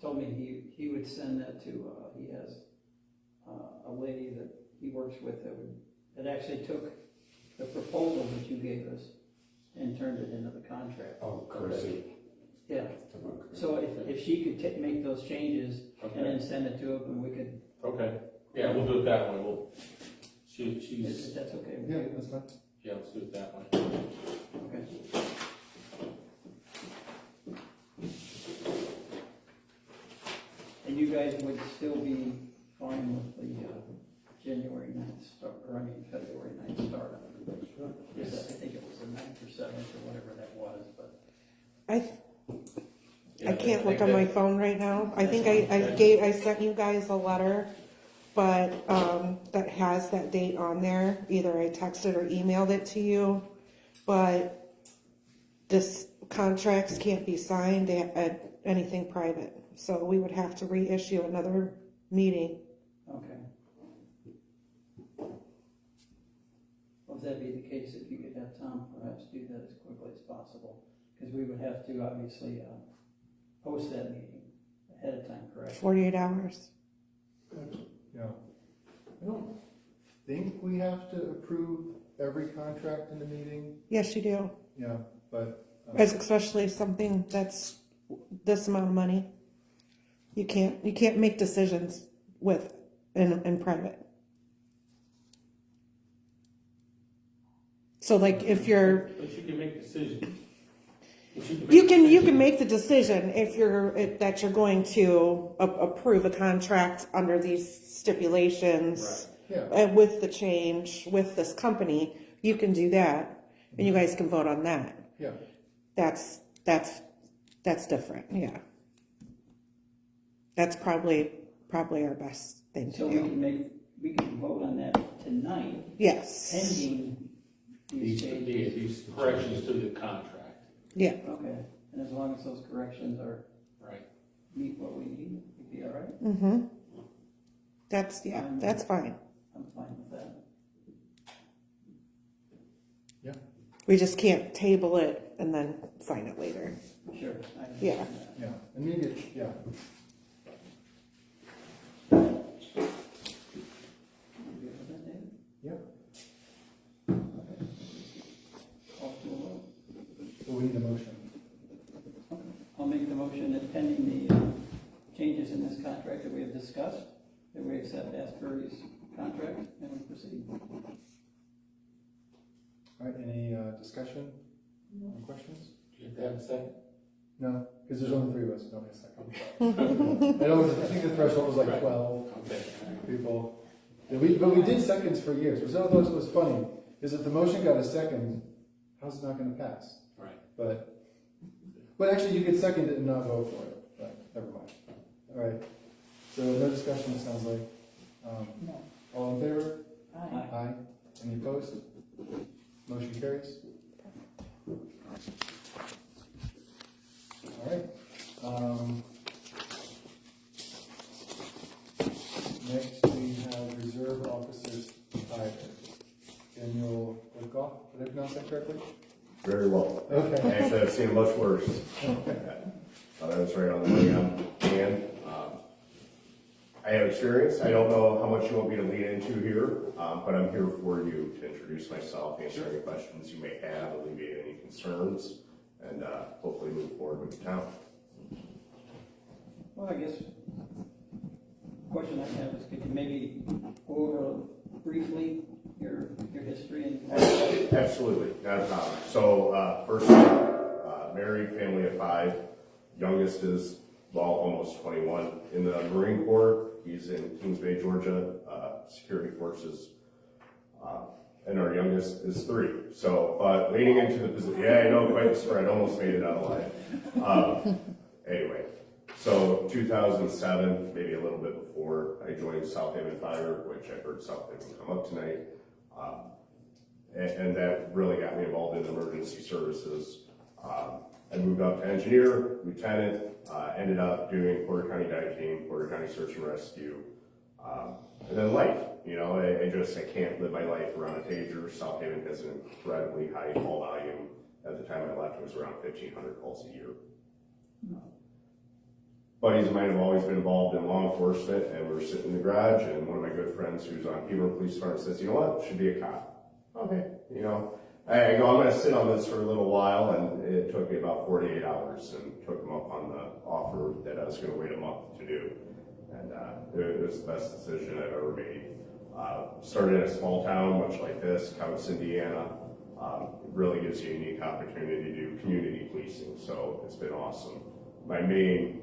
told me he would send that to, he has a lady that he works with that actually took the proposal that you gave us and turned it into the contract. Oh, Chrissy. Yeah, so if she could make those changes and Okay, then send it to him, and we could, okay, yeah, we'll do it that way, she's, if that's okay with yeah, you. that's fine. yeah, let's do it that way. Okay. And you guys would still be fine with the January 9th start, or I mean February 9th start on it? Sure. Yes, I think it was the 9th or 7th or whatever that was, but. I can't look on my phone right now. I think I sent you guys a letter, but, that has that date on there. Either I texted or emailed it to you, but this contracts can't be signed at anything private. So we would have to reissue another meeting. Okay. Well, if that be the case, if you could have Tom perhaps do that as quickly as possible, because we would have to obviously, post that meeting ahead of time, correct? 48 hours. Yeah. I don't think we have to approve every contract in the meeting, Yes, you do. yeah, but. Especially something that's this amount of money. You can't make decisions in private. So like if you're, But you can make decisions. you can make the decision if that you're going to approve a contract under these stipulations. Yeah, And with the change with this company, you can do that, and you guys can vote on that. yeah, That's different, yeah. That's probably our best thing So to do. we can vote on that tonight, Yes, pending these changes. These corrections to the contract. yeah, Okay, and as long as those corrections Right. meet what we need, we'd be all right? mm-hmm. That's fine. I'm fine with that. yeah. We just can't table it and then sign it later. Sure. I Yeah. understand that. Yeah, and maybe it's, yeah, You good with that, David? yeah, Okay. Call to a vote. so we need a motion. I'll make the motion that pending the changes in this contract that we have discussed, that we accept Asbury's contract and we proceed. All right, any discussion or questions? Do you have to have a second? No, because there's only 3 of us, no, a second. I think the threshold was like Right. 12 Okay. people. Yeah, but we did seconds for years, which I thought was funny, is if the motion got a second, how's it not gonna pass? Right. But actually, you could second it and not vote for it, but never mind. All right, so no discussion, it sounds like. No. All in favor? Aye. Aye. Any opposed? Motion carries. All right. Next, we have reserve officers hire. Daniel Woodcock, did I pronounce that correctly? Very well. Okay. Actually, I've seen much worse. That was right on the money on hand. I have experience. I don't know how much you want me to lean into here, but I'm here for you to introduce myself, answer any questions you may have, alleviate any concerns, and hopefully move forward with the town. Well, I guess, question I have is, could you maybe go over briefly your history and? Absolutely, not a problem. So, first, married, family of 5. Youngest is, well, almost 21 in the Marine Corps. He's in Kings Bay, Georgia, security forces. And our youngest is 3. So, but leaning into the position, yeah, I know, quite the spread, almost made it out alive. Anyway, so 2007, maybe a little bit before, I joined South Haven Fire, which I heard South Haven come up tonight. And that really got me involved in emergency services. I moved up to engineer, lieutenant, ended up doing Porter County Dive Team, Porter County Search and Rescue, and then life. You know, I can't live my life around a pager. South Haven has an incredibly high call volume. At the time I left, it was around 1,500 calls a year. Buddies of mine have always been involved in law enforcement, and we were sitting in the garage, and one of my good friends who's on Peterborough Police Department says, you know what, should be a cop. Okay, you know, I go, I'm going to sit on this for a little while, and it took me about 48 hours, and took them up on the offer that I was going to wait a month to do. And it was the best decision I've ever made. Started in a small town, much like this, Cowes, Indiana. It really gives you a unique opportunity to do community policing, so it's been awesome. My main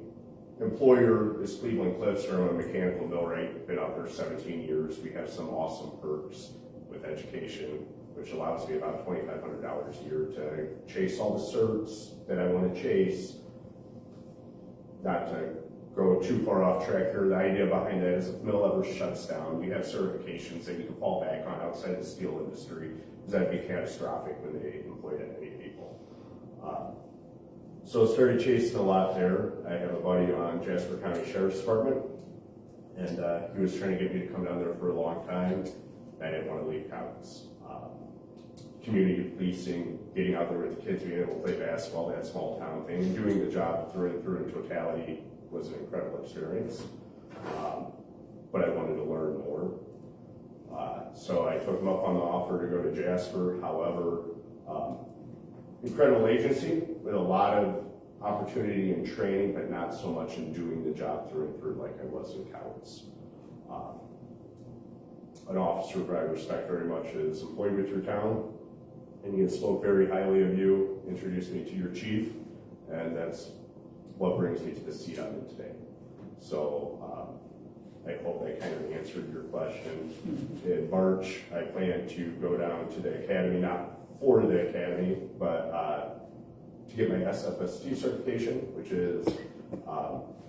employer is Cleveland Cliffs, where I'm a mechanical millwright. Been out there 17 years. We have some awesome perks with education, which allows me about $2,500 a year to chase all the certs that I want to chase. Not to go too far off track here, the idea behind that is if the mill ever shuts down, we have certifications that you can fall back on outside the steel industry, because that'd be catastrophic when they employ that many people. So I started chasing a lot there. I have a buddy on Jasper County Sheriff's Department, and he was trying to get me to come down there for a long time. I didn't want to leave Cowes. Community policing, getting out there with the kids, being able to play basketball, that small town thing, and doing the job through and through in totality was an incredible experience. But I wanted to learn more. So I took him up on the offer to go to Jasper. However, incredible agency with a lot of opportunity and training, but not so much in doing the job through and through like I was in Cowes. An officer who I respect very much is employed with your town, and he spoke very highly of you, introduced me to your chief, and that's what brings me to the seat I'm in today. So I hope I kind of answered your question. In March, I plan to go down to the academy, not for the academy, but to get my SFST certification, which is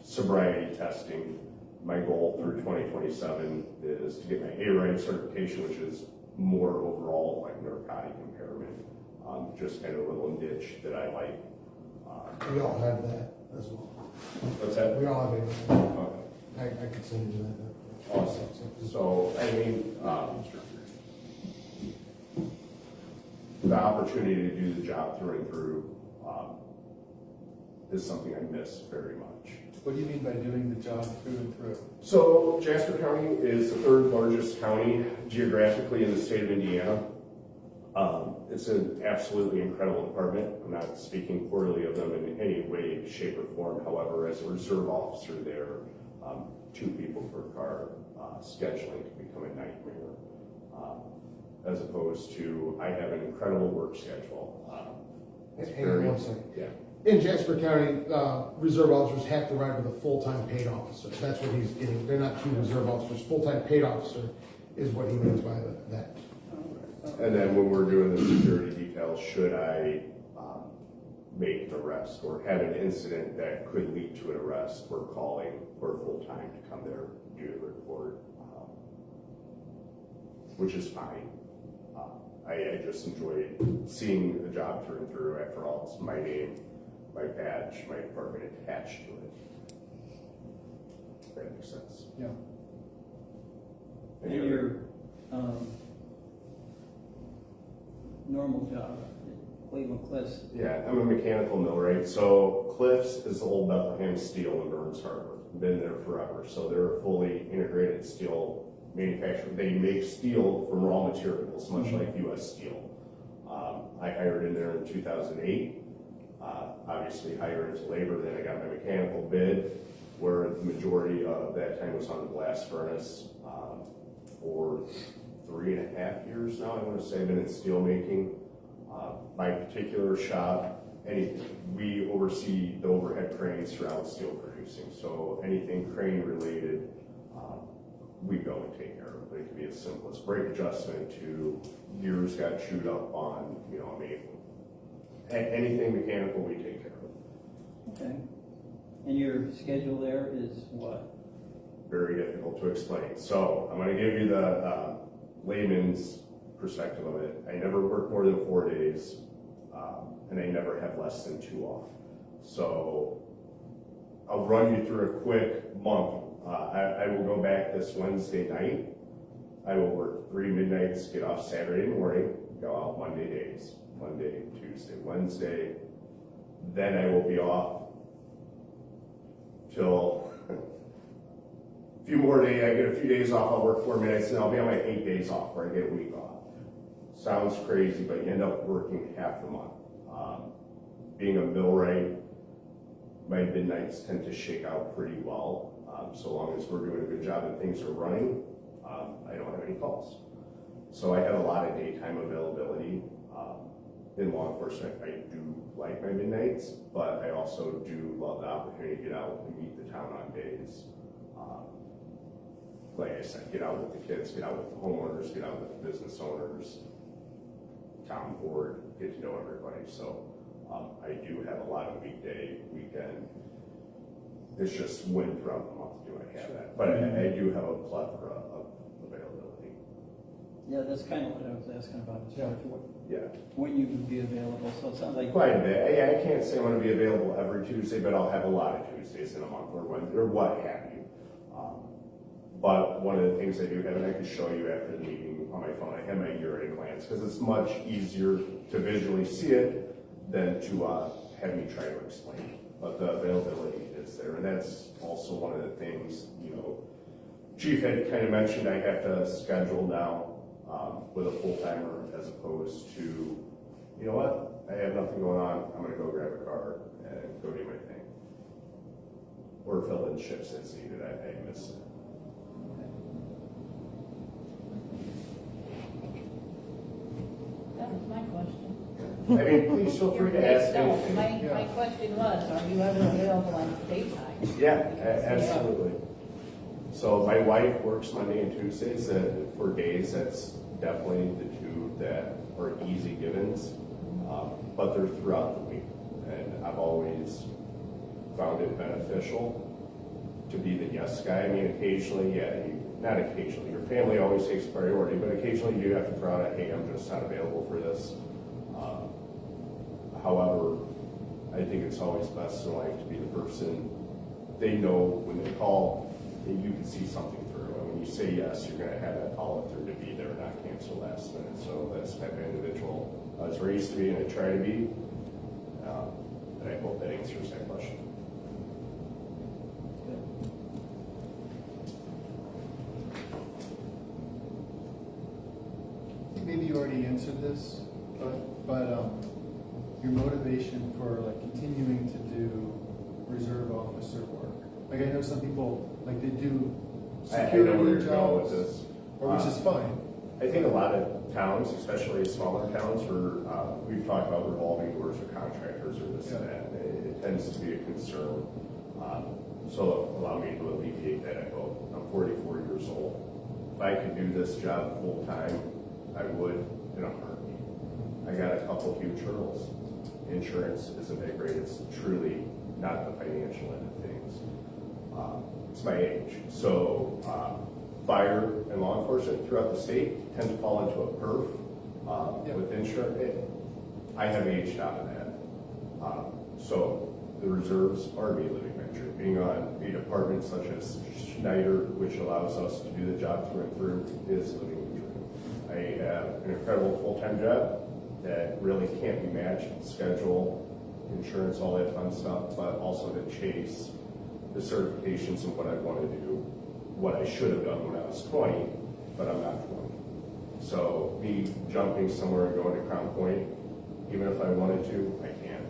sobriety testing. My goal through 2027 is to get my A-Ride certification, which is more overall like narcotic impairment, just kind of a little niche that I like. We all have that as well. What's that? We all have it. Okay. I could send you that. Awesome. So, I mean, the opportunity to do the job through and through is something I miss very much. What do you mean by doing the job through and through? So, Jasper County is the 3rd largest county geographically in the state of Indiana. It's an absolutely incredible department. I'm not speaking poorly of them in any way, shape, or form. However, as a reserve officer there, 2 people per car, scheduling can become a nightmare. As opposed to, I have an incredible work schedule. Hang on one second. Yeah. In Jasper County, reserve officers have to ride with a full-time paid officer. That's what he's getting. They're not 2 reserve officers. Full-time paid officer is what he means by that. And then when we're doing the security details, should I make an arrest or have an incident that could lead to an arrest, we're calling for full-time to come there, do the report, which is fine. I just enjoy seeing the job through and through. After all, it's my name, my badge, my department attached to it. If that makes sense. Yeah. And your normal job at Cleveland Cliffs? Yeah, I'm a mechanical millwright. So Cliffs is the old Bethlehem Steel in Burns Harbor. been there forever. So they're a fully integrated steel manufacturer. They make steel from raw materials, much like US Steel. I hired in there in 2008. Obviously hired into labor, then I got my mechanical bid, where the majority of that time was on the blast furnace. For 3.5 years now, I want to say I've been in steel making. My particular shop, we oversee the overhead cranes throughout steel producing. So anything crane related, we go and take care of it. It can be as simple as brake adjustment to gears got chewed up on, I mean, anything mechanical we take care of. Okay. And your schedule there is what? Very difficult to explain. So I'm going to give you the layman's perspective of it. I never work more than 4 days, and I never have less than 2 off. So I'll run you through a quick month. I will go back this Wednesday night. I will work 3 midnights, get off Saturday morning, go out Monday days. Monday, Tuesday, Wednesday. Then I will be off till a few more days. I get a few days off, I'll work 4 minutes, and I'll be on my 8 days off, where I get a week off. Sounds crazy, but you end up working half the month. Being a millwright, my midnights tend to shake out pretty well. So long as we're doing a good job and things are running, I don't have any calls. So I have a lot of daytime availability. In law enforcement, I do like my midnights, but I also do love the opportunity to get out and meet the town on days. Like I said, get out with the kids, get out with the homeowners, get out with the business owners, town board, get to know everybody. So I do have a lot of weekday, weekend. It's just when throughout the month do I have that. But I do have a plethora of availability. Yeah, that's kind of what I was asking about, as far as when you would be available. So it sounds like Quite a bit. I can't say I'm going to be available every Tuesday, but I'll have a lot of Tuesdays in a month or what have you. But one of the things I do have, and I can show you after the meeting on my phone, I have my year-end plans, because it's much easier to visually see it than to have me try to explain. But the availability is there, and that's also one of the things, Chief had kind of mentioned I have to schedule now with a full-timer as opposed to, you know what, I have nothing going on, I'm going to go grab a car and go do my thing. Or fill in shifts as needed, I miss it. That was my question. I mean, please feel free to ask No, anything. my question was, are you ever available on daytime? Yeah, absolutely. So my wife works Monday and Tuesdays, and for days, that's definitely the two that are easy givens, but they're throughout the week. And I've always found it beneficial to be the yes guy. I mean, occasionally, not occasionally, your family always takes priority, but occasionally you have to throw out a, hey, I'm just not available for this. However, I think it's always best in life to be the person they know when they call, and you can see something through. And when you say yes, you're going to have that follow through to be there, not cancel last minute. So that's the type of individual I was raised to be and I try to be. And I hope that answers that question. Maybe you already answered this, but your motivation for like continuing to do reserve officer work. Like I know some people like they do I know where security you're going with jobs, this. which is fine. I think a lot of towns, especially smaller towns, where we've talked about revolving doors or contractors or this and that, it tends to be a concern. So allow me to alleviate that. I hope. I'm 44 years old. If I could do this job full time, I would in a heartbeat. I got a couple huge hurdles. Insurance isn't that great. It's truly not the financial end of things. It's my age. So fire and law enforcement throughout the state tend to fall into a perf with insurance. I have aged out of that. So the reserves are me living my dream. Being on a department such as Schneider, which allows us to do the job through and through, is living the dream. I have an incredible full-time job that really can't be matched. Schedule, insurance, all that fun stuff, but also to chase the certifications and what I want to do, what I should have done when I was 20, but I'm not 20. So me jumping somewhere and going to Crown Point, even if I wanted to, I can't.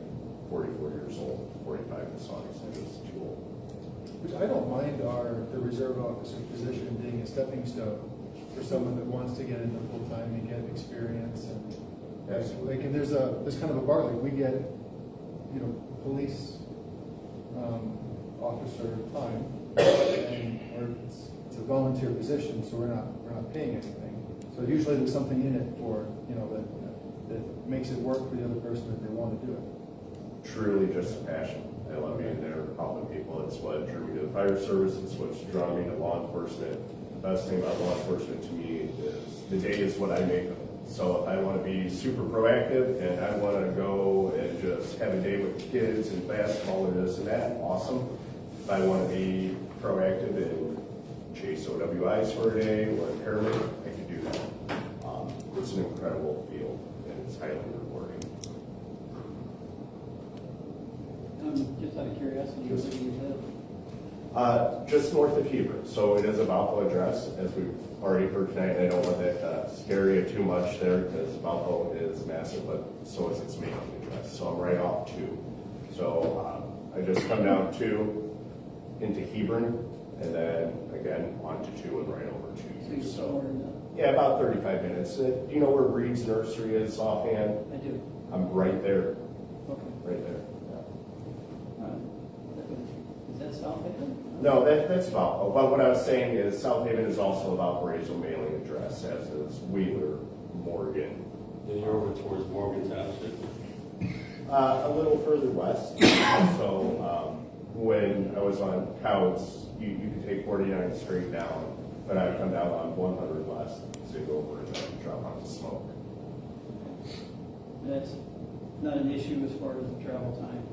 44 years old, 45 this August, I'm just too old. Which I don't mind the reserve officer position being a stepping stone for someone that wants to get into full-time and get experience and, like, and there's kind of a bar, like, we get, you know, police, officer time, and, or it's a volunteer position, so we're not paying anything. So usually there's something in it for, you know, that makes it work for the other person if they want to do it. Truly just a passion. I love being there, helping people. It's what drew me to the fire service. It's what's drawn me to law enforcement. The best thing about law enforcement to me is the day is what I make of it. So if I want to be super proactive and I want to go and just have a day with the kids and basketball and this and that, awesome. If I want to be proactive and chase OWIs for a day or impairment, I can do that. It's an incredible field and it's highly rewarding. Just out of curiosity, where do you live? Just north of Hebron, so it is a Valpo address, as we've already heard tonight. I don't want that to scare you too much there, because Valpo is massive, but so is its mailing address. So I'm right off 2. So I just come down 2 into Hebron, and then again onto 2 and right over 2. So you're somewhere in the, Yeah, about 35 minutes. Do you know where Breed's Nursery is offhand? I do, I'm right there, okay. right there. Is that South Haven? No, that's Valpo. But what I was saying is South Haven is also a Valparaiso mailing address, as is Wheeler, Morgan. Then you're over towards Morgan Township. A little further west. So when I was on Cows, you could take 49 straight down, but I would come down on 100 west to go over and then drop onto Smoke. And that's not an issue as far as the travel time?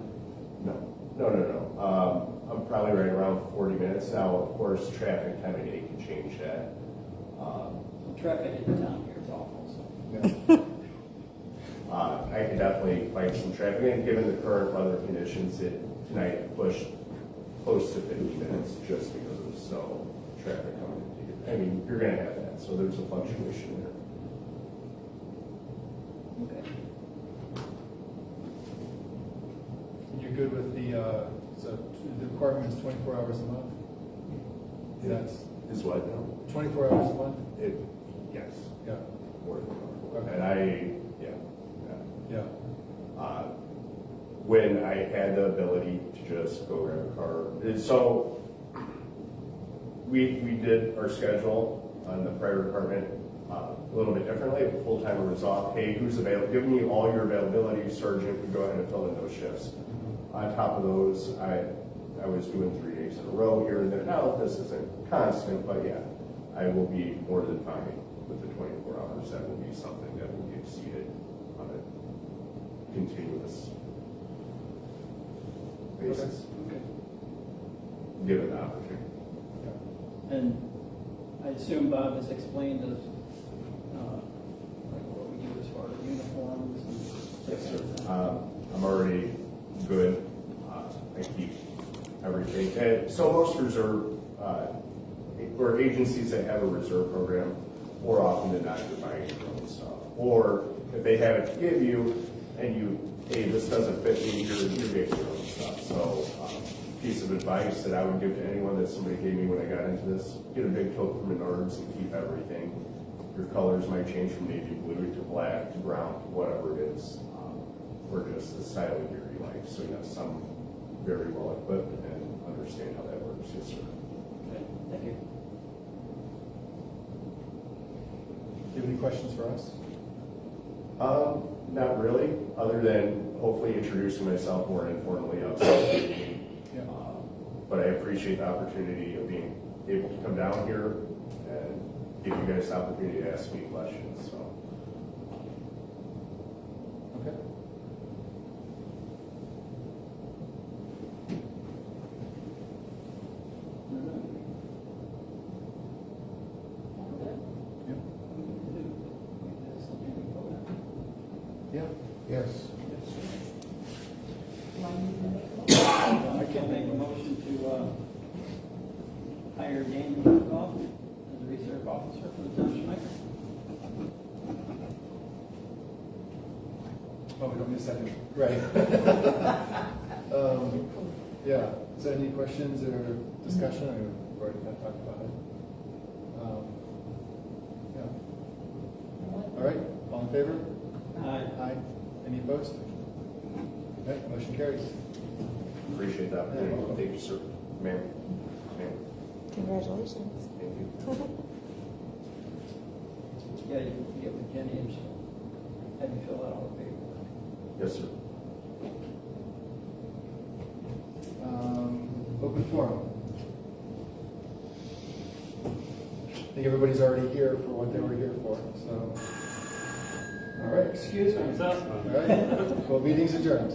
No. I'm probably right around 40 minutes now. Of course, traffic time of day can change that. The traffic in town here is awful, so. I could definitely fight some traffic, and given the current weather conditions, tonight pushed close to 50 minutes just because of snow, traffic coming into here. I mean, you're gonna have that, so there's a fluctuation there. Okay. And you're good with so the requirement's 24 hours a month? Yes. Is what now? 24 hours a month? Yes. Yeah. More than comfortable. Okay. And Yeah. when I had the ability to just go grab a car. So we did our schedule on the prior department a little bit differently. If a full-timer was off, hey, who's available? Give me all your availability, Sergeant, we go ahead and fill in those shifts. On top of those, I was doing 3 days in a row here and there. Now, this isn't constant, but yeah, I will be more than fine with the 24 hours. That will be something that will be exceeded on a continuous basis, Okay. given the opportunity. And I assume Bob has explained us, like what we do as far as uniforms and. Yes, sir. I'm already good. I keep everything. And so most reserve, or agencies that have a reserve program, more often than not, you're buying your own stuff. Or if they have it to give you, and hey, this doesn't fit me, you're getting your own stuff. So, piece of advice that I would give to anyone that somebody gave me when I got into this, get a big tote from Menards and keep everything. Your colors might change from navy blue to black to brown to whatever it is, or just the style of gear you like. So you have some very well equipped and understand how that works. Yes, sir. Okay, thank you. Do you have any questions for us? Not really, other than hopefully introducing myself more informally outside. But I appreciate the opportunity of being able to come down here and give you guys the opportunity to ask me questions. So. Okay. Yeah. Yes. I need to make a motion? I can make a motion to, hire Daniel Goff as a reserve officer for the town of Schleifer. Oh, we don't need a second. Right. Yeah, is there any questions or discussion? I've already kind of talked about it. Yeah. All right, all in favor? Aye. Any opposed? Okay, motion carries. Appreciate that. Yeah. Thank you, sir. Ma'am. Ma'am. Congratulations. Thank you. Yeah, you can get with Jenny and she'll have you fill out all the paperwork. Yes, sir. Open forum. I think everybody's already here for what they were here for, so. All right. Excuse me. All right, well, meeting's adjourned.